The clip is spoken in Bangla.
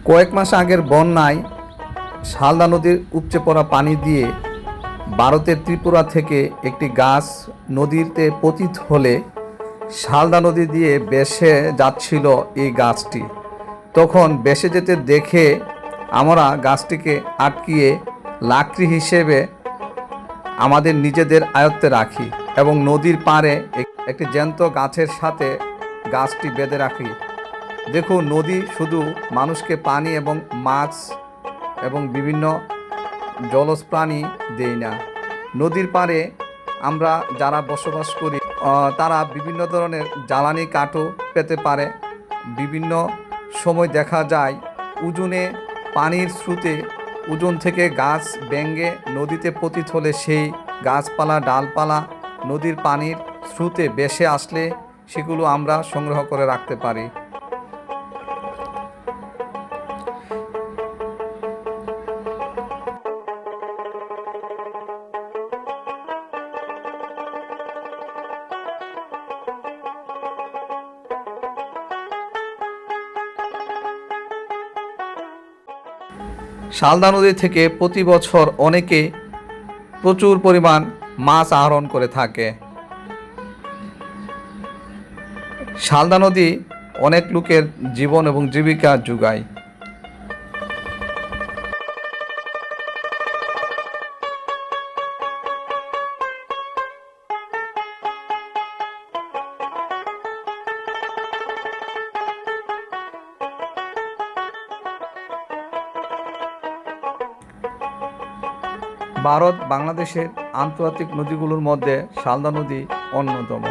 কয়েক মাস আগের বন্যায় শালদা নদীর উপচে পড়া পানি দিয়ে ভারতের ত্রিপুরা থেকে একটি গাছ নদীতে পতিত হলে শালদা নদী দিয়ে ভেসে যাচ্ছিল এই গাছটি। তখন ভেসে যেতে দেখে আমরা গাছটিকে আটকিয়ে লাকড়ি হিসেবে আমাদের নিজেদের আয়ত্তে রাখি এবং নদীর পাড়ে একটি জ্যান্ত গাছের সাথে গাছটি বেঁধে রাখি। দেখুন, নদী শুধু মানুষকে পানি এবং মাছ এবং বিভিন্ন জলজ প্রাণী দেয় না। নদীর পাড়ে আমরা যারা বসবাস করি তারা বিভিন্ন ধরনের জ্বালানি কাঠও পেতে পারে। বিভিন্ন সময় দেখা যায় উজনে পানির স্রোতে উজন থেকে গাছ ভেঙে নদীতে পতিত হলে সেই গাছপালা ডালপালা নদীর পানির স্রোতে ভেসে আসলে সেগুলো আমরা সংগ্রহ করে রাখতে পারি। শালদা নদী থেকে প্রতি বছর অনেকে প্রচুর পরিমাণ মাছ আহরণ করে থাকে। শালদা নদী অনেক লোকের জীবন এবং জীবিকা যোগায়। ভারত বাংলাদেশের আন্তর্জাতিক নদীগুলোর মধ্যে শালদা নদী অন্যতম।